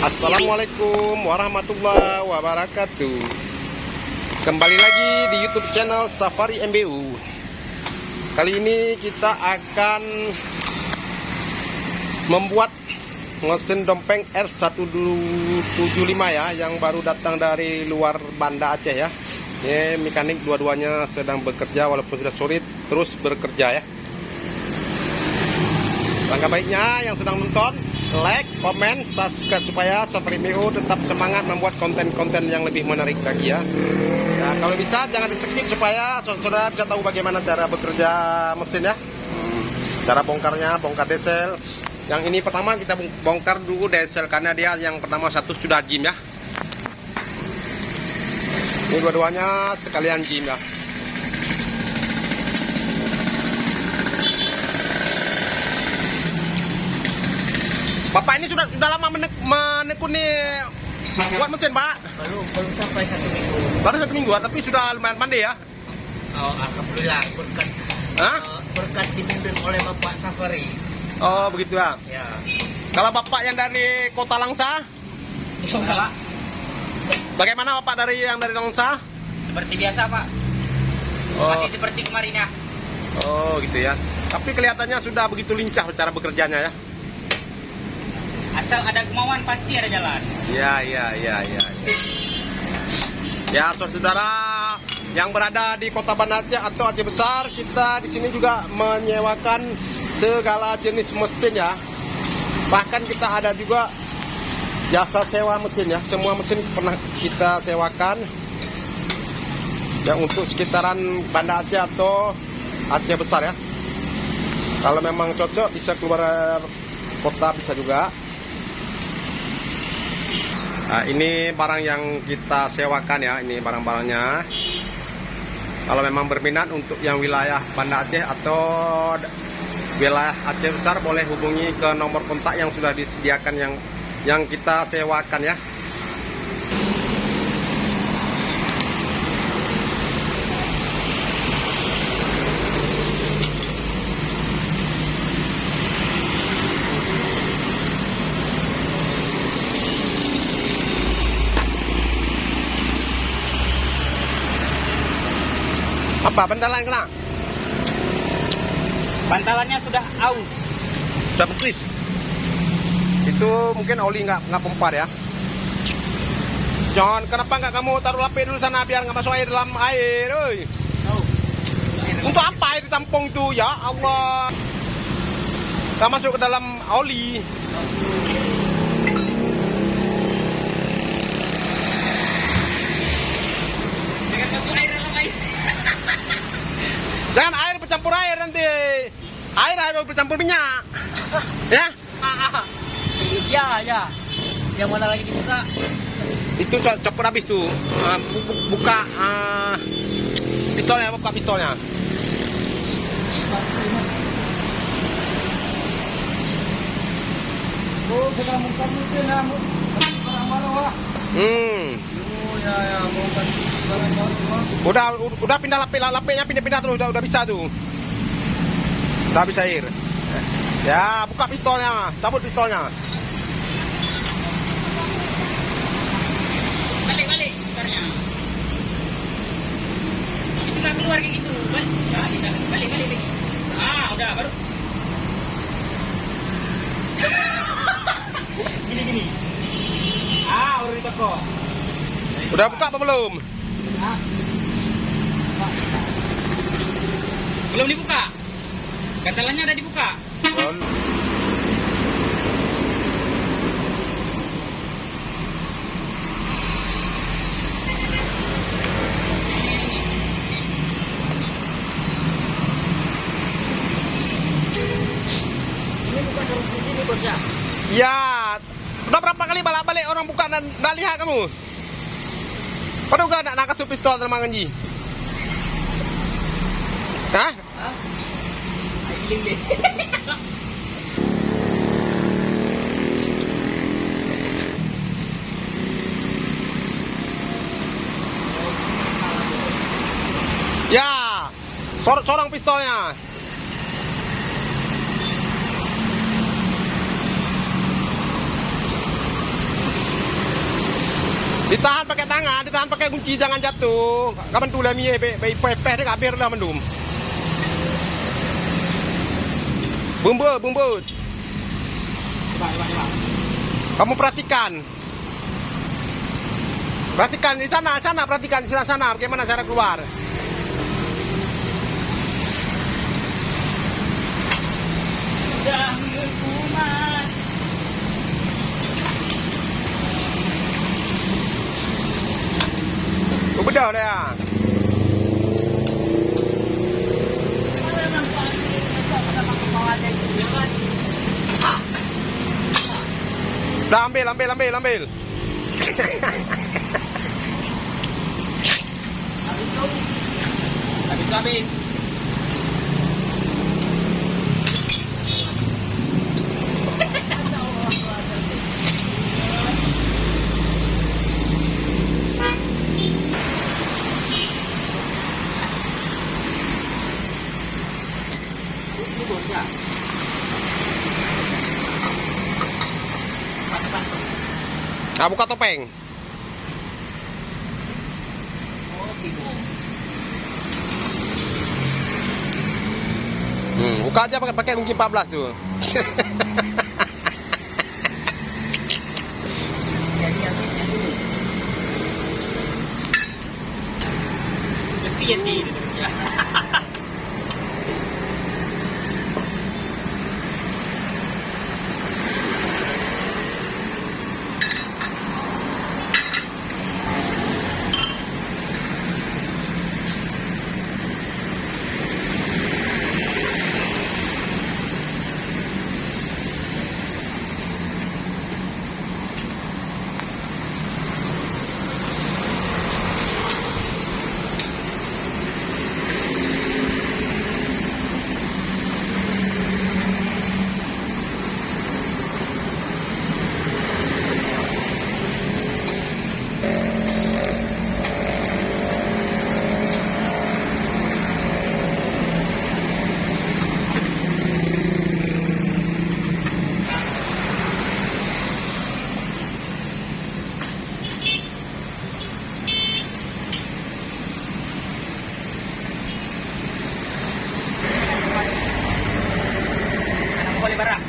Assalamualaikum warahmatullahi wabarakatuh. Kembali lagi di YouTube channel Safari MBU. Kali ini kita akan membuat mesin dompeng R175 ya, yang baru datang dari luar Banda Aceh ya. Ini mekanik dua-duanya sedang bekerja walaupun sudah sore terus bekerja ya. Langkah baiknya yang sedang nonton, like, komen, subscribe supaya Safari MBU tetap semangat membuat konten-konten yang lebih menarik lagi ya. Nah, kalau bisa jangan di-skip supaya saudara bisa tahu bagaimana cara bekerja mesin ya. Cara bongkarnya, bongkar diesel. Yang ini pertama kita bongkar dulu diesel karena dia yang pertama satu sudah jim ya. Ini dua-duanya sekalian jim ya. Bapak ini sudah lama menekuni buat mesin, Pak? Belum sampai 1 minggu. Baru 1 minggu, tapi sudah lumayan pandai ya? Oh, alhamdulillah berkat dipimpin oleh Bapak Safari. Oh, begitu ya? Ya. Kalau Bapak yang dari Kota Langsa? Ya, Pak. Bagaimana Bapak dari Langsa? Seperti biasa, Pak. Oh. Masih seperti kemarin ya. Oh, gitu ya. Tapi kelihatannya sudah begitu lincah cara bekerjanya ya? Asal ada kemauan pasti ada jalan. Ya. Ya, saudara yang berada di Kota Banda Aceh atau Aceh Besar, kita di sini juga menyewakan segala jenis mesin ya. Bahkan kita ada juga jasa sewa mesin ya. Semua mesin pernah kita sewakan. Yang untuk sekitaran Banda Aceh atau Aceh Besar ya. Kalau memang cocok bisa keluar kota bisa juga. Nah, ini barang yang kita sewakan ya, ini barang-barangnya. Kalau memang berminat untuk yang wilayah Banda Aceh atau wilayah Aceh Besar, boleh hubungi ke nomor kontak yang sudah disediakan yang kita sewakan ya. Apa bantalan kena? Bantalannya sudah aus. Sudah betis. Itu mungkin oli nggak pempar ya. John, kenapa nggak kamu taruh lapik dulu sana biar nggak masuk air dalam air, oi? Oh. Untuk apa air ditampung itu ya Allah? Nggak masuk ke dalam oli. Jangan masuk air dalam air. Jangan air bercampur air nanti. Air harus bercampur minyak. Ya? Ya. Yang mana lagi dibuka? Itu campur habis tuh. Buka pistolnya, buka pistolnya. Oh, sudah bongkar mesin ya. Barang-barang lah. Oh, ya, bongkar barang-barang. Udah pindah lapiknya pindah terus udah bisa tuh. Udah bisa air. Ya, buka pistolnya, cabut pistolnya. Balik bentarnya. Itu nggak keluar kayak gitu. Balik lagi. Udah baru. Gini. Udah di toko. Udah buka apa belum? Belum dibuka. Gantalannya ada dibuka. Ini bukan harus di sini, Bos ya. Ya, udah berapa kali balik orang buka dan nggak lihat kamu? Padahal gak nak kasih pistol sama Nganji. Hah? Ya, sorong pistolnya. Ditahan pakai tangan, ditahan pakai kunci, jangan jatuh. Kapan tu lah mie, baik pepeh dia kabir lah mendum. Bumbut. Coba. Kamu perhatikan. Perhatikan di sana, perhatikan di sana, bagaimana cara keluar. Sudah hukuman. Bedah dia. Dah ambil. Habis. Nah, buka topeng. Oh, tidur. Buka aja pakai kunci 14 tuh. Lebih ya di. Boleh barang.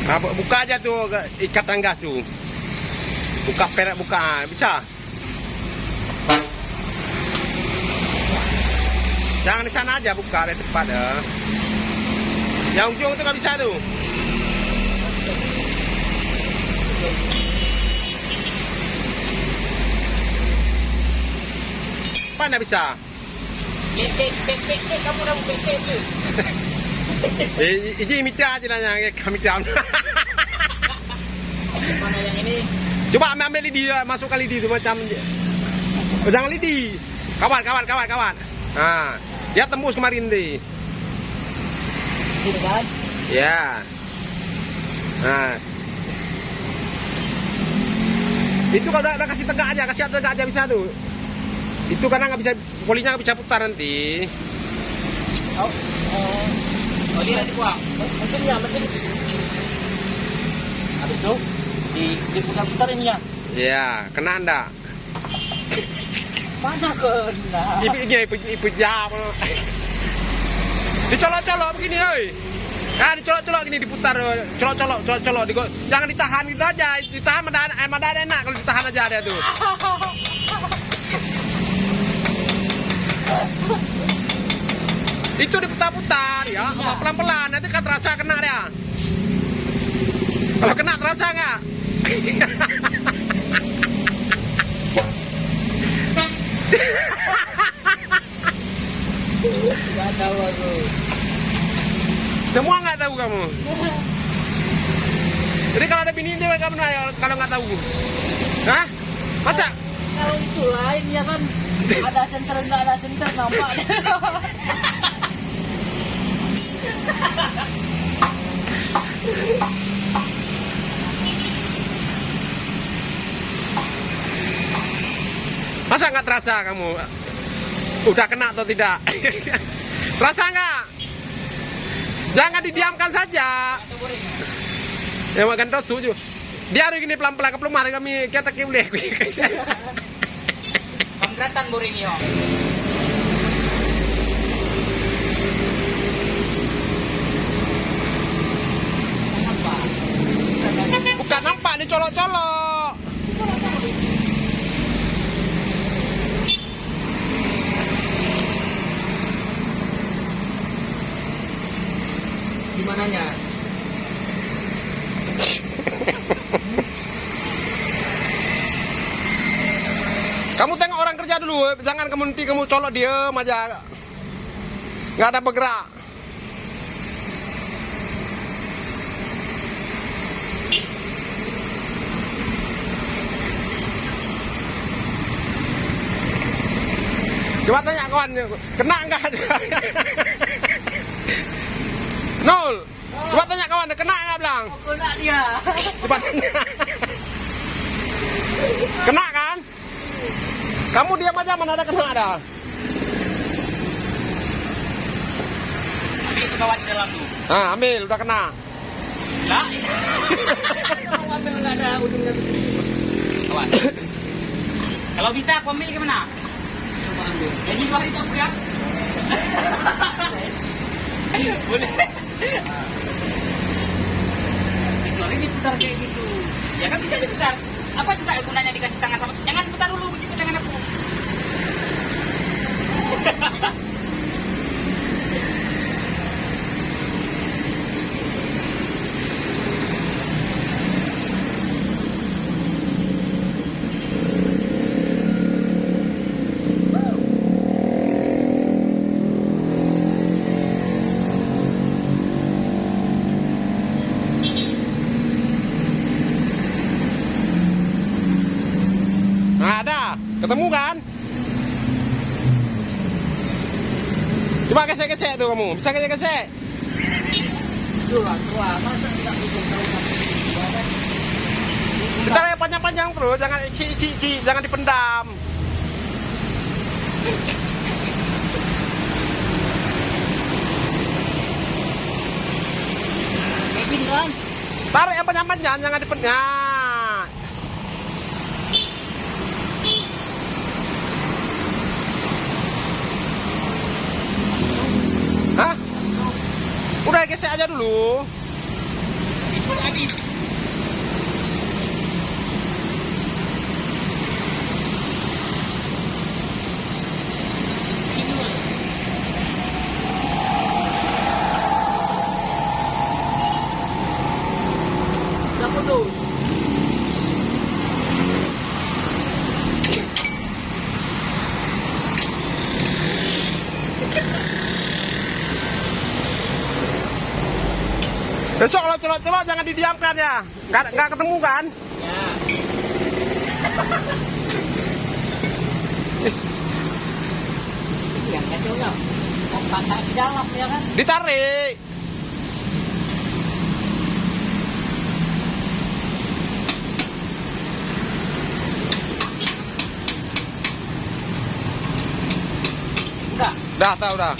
Nah, buka aja tuh ikatan gas tuh. Buka perak buka, bisa. Jangan di sana aja, buka dari depan ya. Yang ujung itu nggak bisa tuh. Apa nggak bisa? Kamu udah bek tuh. Ini mitra aja nanya kami jam. Mana yang ini? Coba ambil lidi, masukkan lidi itu macam. Jangan lidi. Kawan. Nah, dia tembus kemarin deh. Sini kan? Ya. Nah. Itu kalau udah kasih tegak aja bisa tuh. Itu karena nggak bisa, polinya nggak bisa putar nanti. Oh, dia dibuang. Mesin. Habis itu diputar-putar ini ya. Ya, kena anda. Mana kena? Ibu jam. Dicolok-colok begini, oi. Nah, dicolok-colok gini diputar, colok. Jangan ditahan gitu aja. Ditahan mana enak kalau ditahan aja dia tuh. Itu diputar-putar ya, pelan-pelan nanti kan terasa kena dia. Kalau kena terasa nggak? Nggak tahu aku. Semua nggak tahu kamu. Jadi kalau ada bini cewek kamu nanya kalau nggak tahu. Hah? Masa? Kalau itu lain ya kan. Ada senter nggak ada senter nampak. Masa nggak terasa kamu? Udah kena atau tidak? Terasa nggak? Jangan didiamkan saja. Ya makan terus setuju. Dia hari ini pelan-pelan ke pelumah kami kita boleh. Pemberatan boring yo. Bukan nampak nih colok-colok. Gimananya? Kamu tengok orang kerja dulu, jangan kamu nanti kamu colok diem aja. Nggak ada bergerak. Coba tanya kawan, kena enggak? Nol. Coba tanya kawan, kena enggak bilang? Kena dia. Coba tanya. Kena kan? Kamu diam aja, mana ada kena ada. Ambil itu kawan di dalam tuh. Nah, ambil, udah kena. Lah. Mau ambil nggak ada ujungnya di sini. Kawan. Kalau bisa aku ambil gimana? Coba ambil. Jadi keluar itu aku ya. Boleh. Dikeluarin diputar kayak gitu. Ya kan bisa diputar. Apa juga gunanya dikasih tangan sama? Jangan putar dulu begitu tangan aku. Nah, ada. Ketemu kan? Coba gesek-gesek tuh kamu. Bisa gesek-gesek. Tua, masa tidak bisa tahu kan? Bicara panjang-panjang terus, jangan ici, jangan dipendam. Kayak gini kan? Tarik yang panjang-panjang, jangan dipendam. Hah? Udah gesek aja dulu. Habis. Udah putus. Besok kalau celok-celok jangan didiamkan ya. Nggak ketemu kan? Ya. Yang kacau lah. Mau patah di dalam ya kan? Ditarik. Udah. Dah, tahu dah.